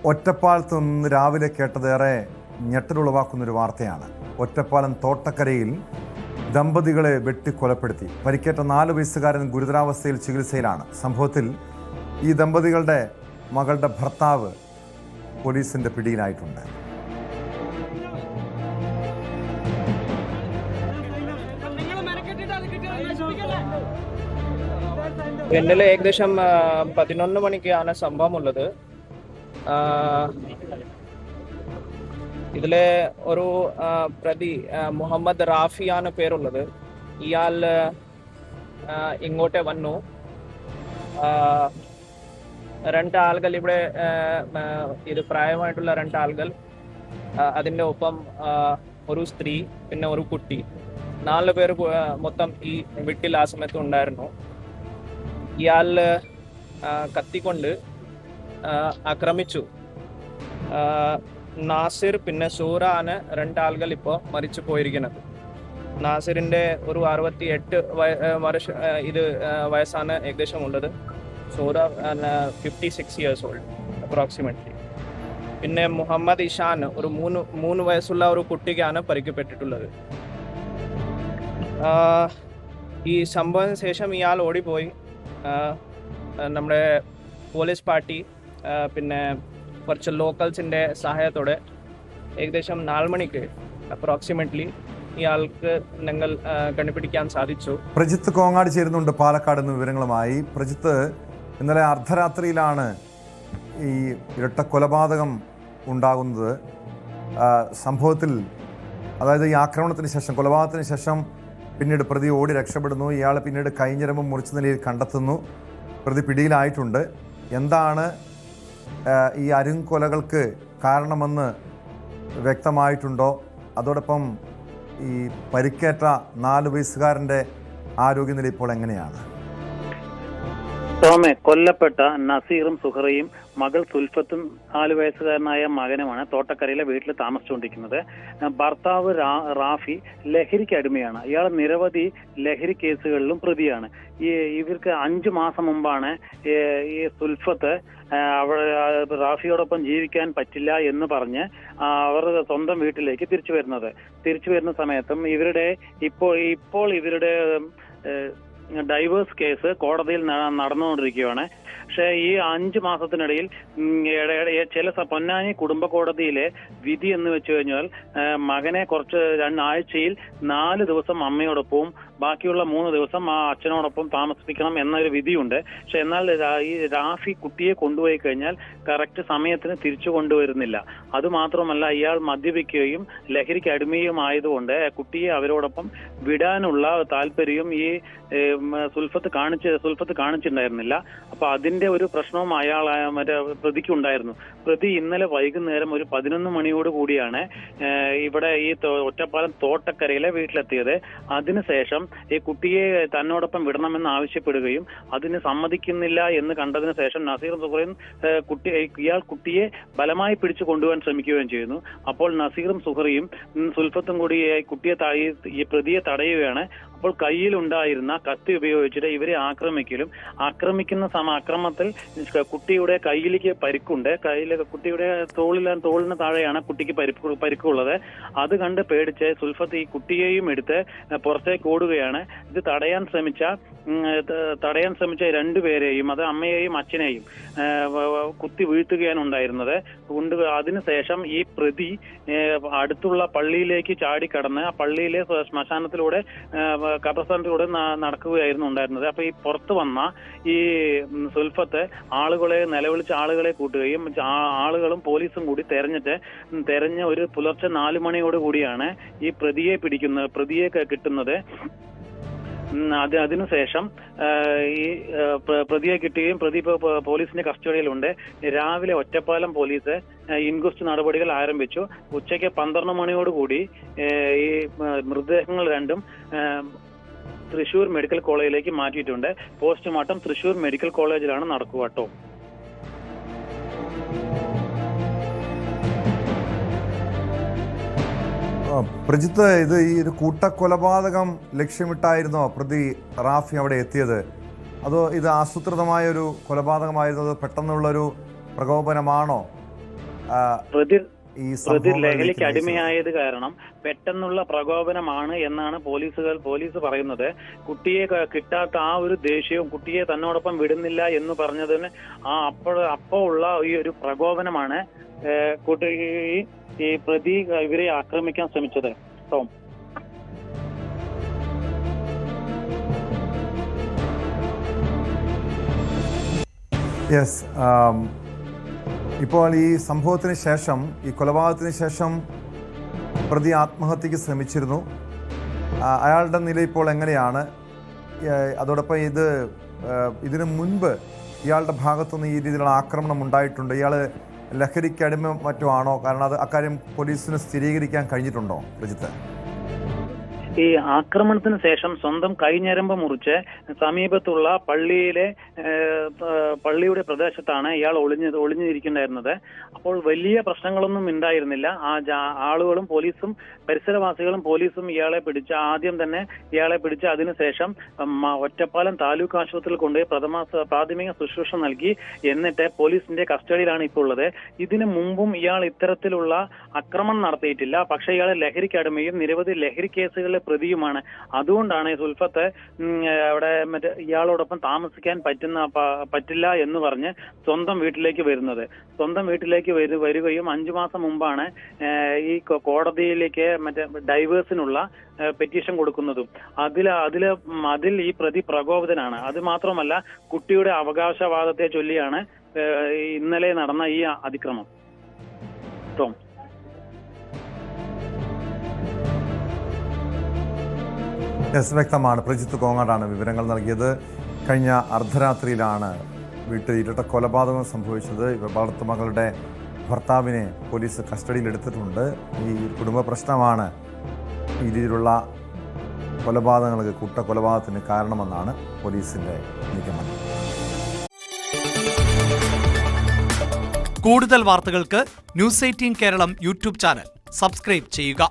ഒറ്റപ്പാലത്ത് നിന്ന് രാവിലെ കേട്ടതേറെ ഞെട്ടലുളവാക്കുന്നൊരു വാർത്തയാണ്. ഒറ്റപ്പാലം തോട്ടക്കരയിൽ ദമ്പതികളെ വെട്ടിക്കൊലപ്പെടുത്തി. പരിക്കേറ്റ 4 വയസ്സുകാരൻ ഗുരുതരാവസ്ഥയിൽ ചികിത്സയിലാണ്. സംഭവത്തിൽ ഈ ദമ്പതികളുടെ മകളുടെ ഭർത്താവ് പോലീസിന്റെ പിടിയിലായിട്ടുണ്ട്. ഇന്നലെ ഏകദേശം 11 മണിക്കാണ് സംഭവമുള്ളത്. ഇതിലെ ഒരു പ്രതി മുഹമ്മദ് റാഫിയാണ് പേരുള്ളത്. ഇയാൾ ഇങ്ങോട്ട് വന്നു. 2 ആളുകൾ ഇവിടെ, ഇത് പ്രായമായിട്ടുള്ള 2 ആളുകൾ, അതിൻ്റെ ഒപ്പം ഒരു സ്ത്രീ, പിന്നെ ഒരു കുട്ടി, 4 പേര് മൊത്തം ഈ വീട്ടിൽ ആ സമയത്ത് ഉണ്ടായിരുന്നു. ഇയാൾ കത്തിക്കൊണ്ട് ആക്രമിച്ചു. നാസിർ പിന്നെ സൂറ ആണ് 2 ആളുകൾ ഇപ്പോൾ മരിച്ചു പോയിരിക്കുന്നത്. നാസിറിന്റെ ഒരു 68 വയസ്സാണ് ഏകദേശം ഉള്ളത്. സൂറ 56 ഇയേഴ്സ് ഓൾഡ് അപ്രോക്സിമേറ്റ്ലി. പിന്നെ മുഹമ്മദ് ഇഷാൻ ഒരു 3 വയസ്സുള്ള ഒരു കുട്ടിക്കാണ് പരിക്കപ്പെട്ടിട്ടുള്ളത്. ഈ സംഭവത്തിന് ശേഷം ഇയാൾ ഓടിപ്പോയി. നമ്മുടെ പോലീസ് പാർട്ടി പിന്നെ കുറച്ച് ലോക്കൽസിൻ്റെ സഹായത്തോടെ ഏകദേശം 4 മണിക്ക് അപ്രോക്സിമേറ്റ്ലി ഇയാൾക്ക് ഞങ്ങൾ കണ്ടുപിടിക്കാൻ സാധിച്ചു. പ്രജിത്ത് കോങ്ങാട് ചേരുന്നുണ്ട് പാലക്കാട് നിന്ന് വിവരങ്ങളുമായി. പ്രജിത്ത്, ഇന്നലെ അർദ്ധരാത്രിയിലാണ് ഈ ഇരട്ട കൊലപാതകം ഉണ്ടാകുന്നത്. സംഭവത്തിൽ, അതായത് ഈ ആക്രമണത്തിന് ശേഷം, കൊലപാതകത്തിന് ശേഷം പിന്നീട് പ്രതി ഓടി രക്ഷപ്പെടുന്നു. ഇയാൾ പിന്നീട് കൈഞ്ഞരമ്പ് മുറിച്ച നിലയിൽ കണ്ടെത്തുന്നു. പ്രതി പിടിയിലായിട്ടുണ്ട്. എന്താണ് ഈ അരുംകൊലകൾക്ക് കാരണമെന്ന് വ്യക്തമായിട്ടുണ്ടോ? അതോടൊപ്പം ഈ പരിക്കേറ്റ 4 വയസ്സുകാരൻ്റെ ആരോഗ്യനില ഇപ്പോൾ എങ്ങനെയാണ്? കൊല്ലപ്പെട്ട നസീറും സുഹറയും മകൾ സുൽഫത്തും 4 വയസ്സുകാരനായ മകനുമാണ് തോട്ടക്കരയിലെ വീട്ടിൽ താമസിച്ചുകൊണ്ടിരിക്കുന്നത്. ഭർത്താവ് റാഫി ലഹരിക്ക് അടിമയാണ്. ഇയാൾ നിരവധി ലഹരി കേസുകളിലും പ്രതിയാണ്. ഇവർക്ക് 5 മാസം മുമ്പാണ് ഈ സുൽഫത്ത് റാഫിയോടൊപ്പം ജീവിക്കാൻ പറ്റില്ല എന്ന് പറഞ്ഞ് അവർ സ്വന്തം വീട്ടിലേക്ക് തിരിച്ചു വരുന്ന സമയത്തും ഇപ്പോൾ ഇവരുടെ ഡൈവേഴ്സ് കേസ് കോടതിയിൽ നടന്നുകൊണ്ടിരിക്കുകയാണ്. പക്ഷേ ഈ 5 മാസത്തിനിടയിൽ പൊന്നാനി കുടുംബ കോടതിയിലെ വിധി എന്ന് വെച്ച് കഴിഞ്ഞാൽ മകനെ കുറച്ച് 2 ആഴ്ചയിൽ 4 ദിവസം അമ്മയോടൊപ്പവും ബാക്കിയുള്ള 3 ദിവസം ആ അച്ഛനോടൊപ്പം താമസിപ്പിക്കണം എന്നൊരു വിധിയുണ്ട്. പക്ഷെ എന്നാൽ ഈ റാഫി കുട്ടിയെ കൊണ്ടുപോയി കഴിഞ്ഞാൽ കറക്റ്റ് സമയത്തിന് തിരിച്ചു കൊണ്ടുവരുന്നില്ല. അതുമാത്രമല്ല, ഇയാൾ മദ്യപിക്കുകയും ലഹരിക്ക് അടിമയും ആയതുകൊണ്ട് കുട്ടിയെ അവരോടൊപ്പം വിടാനുള്ള താല്പര്യവും ഈ സുൽഫത്ത് കാണിച്ചിട്ടുണ്ടായിരുന്നില്ല. അപ്പൊ അതിന്റെ ഒരു പ്രശ്നവും മറ്റേ പ്രതിക്ക് ഉണ്ടായിരുന്നു. പ്രതി ഇന്നലെ വൈകുന്നേരം ഒരു 11 മണിയോട് കൂടിയാണ് ഇവിടെ ഈ ഒറ്റപ്പാലം തോട്ടക്കരയിലെ വീട്ടിലെത്തിയത്. അതിനുശേഷം ഈ കുട്ടിയെ തന്നോടൊപ്പം വിടണമെന്ന് ആവശ്യപ്പെടുകയും അതിന് സമ്മതിക്കുന്നില്ല എന്ന് കണ്ടതിന് ശേഷം നസീർ സുഹറയും ഇയാൾ കുട്ടിയെ ബലമായി പിടിച്ചു കൊണ്ടുപോകാൻ ശ്രമിക്കുകയും ചെയ്യുന്നു. അപ്പോൾ നസീറും സുഹറയും സുൽഫത്തും കൂടി ഈ പ്രതിയെ തടയുകയാണ്. അപ്പോൾ കയ്യിലുണ്ടായിരുന്ന കത്തി ഉപയോഗിച്ചിട്ട് ഇവരെ ആക്രമിക്കുന്ന അക്രമത്തിൽ കുട്ടിയുടെ കയ്യിലേക്ക് പരിക്കുണ്ട്. കുട്ടിയുടെ തോളിന് താഴെയാണ് കുട്ടിക്ക് പരിക്കുള്ളത്. അത് കണ്ട് പേടിച്ച് സുൽഫത്ത് ഈ കുട്ടിയെയും എടുത്ത് പുറത്തേക്ക് ഓടുകയാണ്. ഇത് തടയാൻ ശ്രമിച്ച 2 പേരെയും, അത് അമ്മയെയും അച്ഛനെയും കുത്തി വീഴ്ത്തുകയാണ് ഉണ്ടായിരുന്നത്. അതിനുശേഷം ഈ പ്രതി അടുത്തുള്ള പള്ളിയിലേക്ക് ചാടിക്കടന്ന് ആ പള്ളിയിലെ ശ്മശാനത്തിലൂടെ ഖബർസ്ഥാനത്തിലൂടെ നടക്കുകയായിരുന്നു ഉണ്ടായിരുന്നത്. അപ്പൊ ഈ പുറത്തു വന്ന ഈ സുൽഫത്ത് നിലവിളിച്ച ആളുകളെ കൂട്ടുകയും ആളുകളും പോലീസും കൂടി തെരഞ്ഞ് ഒരു പുലർച്ചെ 4 മണിയോട് കൂടിയാണ് ഈ പ്രതിയെ കിട്ടുന്നത്. അതിനുശേഷം ഈ പ്രതിയെ കിട്ടുകയും പ്രതി പോലീസിന്റെ കസ്റ്റഡിയിലുണ്ട്. രാവിലെ ഒറ്റപ്പാലം പോലീസ് ഇൻക്വസ്റ്റ് നടപടികൾ ആരംഭിച്ചു. ഉച്ചയ്ക്ക് 12 മണിയോടുകൂടി ഈ മൃതദേഹങ്ങൾ 2 തൃശൂർ മെഡിക്കൽ കോളേജിലേക്ക് മാറ്റിയിട്ടുണ്ട്. പോസ്റ്റ്മോർട്ടം തൃശൂർ മെഡിക്കൽ കോളേജിലാണ് നടക്കുക കേട്ടോ. പ്രജിത്ത്, ഇത് ഈ ഒരു കൂട്ടക്കൊലപാതകം ലക്ഷ്യമിട്ടായിരുന്നോ പ്രതി റാഫി അവിടെ എത്തിയത്? അതോ ഇത് ആസൂത്രിതമായൊരു കൊലപാതകമായിരുന്നത്? പെട്ടെന്നുള്ളൊരു പ്രകോപനമാണോ ഈ പ്രതി ലഹരിക്ക് അടിമയായത് കാരണം പെട്ടെന്നുള്ള പ്രകോപനമാണ് എന്നാണ് പോലീസ് പറയുന്നത്. കുട്ടിയെ കിട്ടാത്ത ആ ഒരു ദേഷ്യവും കുട്ടിയെ തന്നോടൊപ്പം വിടുന്നില്ല എന്ന് പറഞ്ഞതിന് അപ്പോൾ ഉള്ള ഈ ഒരു പ്രകോപനമാണ് ഈ പ്രതി ഇവരെ ആക്രമിക്കാൻ ശ്രമിച്ചത്. Tom, yes. ഇപ്പോൾ ഈ സംഭവത്തിന് ശേഷം, ഈ കൊലപാതകത്തിന് ശേഷം പ്രതി ആത്മഹത്യക്ക് ശ്രമിച്ചിരുന്നു. അയാളുടെ നില ഇപ്പോൾ എങ്ങനെയാണ്? അതോടൊപ്പം ഇതിനു മുൻപ് ഇയാളുടെ ഭാഗത്തുനിന്ന് ഈ രീതിയിലുള്ള ആക്രമണം ഉണ്ടായിട്ടുണ്ട്. ഇയാൾ ലഹരിക്ക് അടിമ മറ്റോ ആണോ? കാരണം അക്കാര്യം പോലീസിന് സ്ഥിരീകരിക്കാൻ കഴിഞ്ഞിട്ടുണ്ടോ പ്രജിത്ത്? ഈ ആക്രമണത്തിന് ശേഷം സ്വന്തം കൈഞ്ഞരമ്പ് മുറിച്ച് സമീപത്തുള്ള പള്ളിയുടെ പ്രദേശത്താണ് ഇയാൾ ഒളിഞ്ഞിരിക്കുന്നുണ്ടായിരുന്നത്. അപ്പോൾ വലിയ പ്രശ്നങ്ങളൊന്നും ഉണ്ടായിരുന്നില്ല. ആളുകളും പോലീസും പരിസരവാസികളും പോലീസും ആദ്യം തന്നെ ഇയാളെ പിടിച്ച് അതിനുശേഷം ഒറ്റപ്പാലം താലൂക്ക് ആശുപത്രിയിൽ കൊണ്ടുപോയി പ്രാഥമിക ശുശ്രൂഷ നൽകി. എന്നിട്ട് പോലീസിന്റെ കസ്റ്റഡിയിലാണ് ഇപ്പോൾ ഉള്ളത്. ഇതിനു മുമ്പും ഇയാൾ ഇത്തരത്തിലുള്ള ആക്രമണം നടത്തിയിട്ടില്ല. പക്ഷേ ഇയാളെ ലഹരിക്ക് അടിമയും നിരവധി ലഹരി കേസുകളിലെ പ്രതിയുമാണ്. അതുകൊണ്ടാണ് സുൽഫത്ത് അവിടെ ഇയാളോടൊപ്പം താമസിക്കാൻ പറ്റില്ല എന്ന് പറഞ്ഞ് സ്വന്തം വീട്ടിലേക്ക് വരുന്നത്. സ്വന്തം വീട്ടിലേക്ക് വരികയും 5 മാസം മുമ്പാണ് ഈ കോടതിയിലേക്ക് ഡൈവേഴ്സിനുള്ള പെറ്റീഷൻ കൊടുക്കുന്നതും. അതിൽ ഈ പ്രതി പ്രകോപിതനാണ്. അത് മാത്രമല്ല, കുട്ടിയുടെ അവകാശവാദത്തെ ചൊല്ലിയാണ് ഇന്നലെ നടന്ന ഈ അതിക്രമം. ടോം, യെസ്, വ്യക്തമാണ്. പ്രജിത്ത് കോങ്ങാടാണ് വിവരങ്ങൾ നൽകിയത്. കഴിഞ്ഞ അർദ്ധരാത്രിയിലാണ് വീട്ടിൽ ഇരട്ട കൊലപാതകം സംഭവിച്ചത്. വളർത്തു മകളുടെ ഭർത്താവിനെ പോലീസ് കസ്റ്റഡിയിലെടുത്തിട്ടുണ്ട്. ഈ കുടുംബ പ്രശ്നമാണ് ഈ രീതിയിലുള്ള കൊലപാതകങ്ങൾക്ക്, കൂട്ടക്കൊലപാതകത്തിന് കാരണമെന്നാണ് പോലീസിന്റെ നിഗമനം. കൂടുതൽ വാർത്തകൾക്ക് news 18 Keralam YouTube channel subscribe ചെയ്യുക.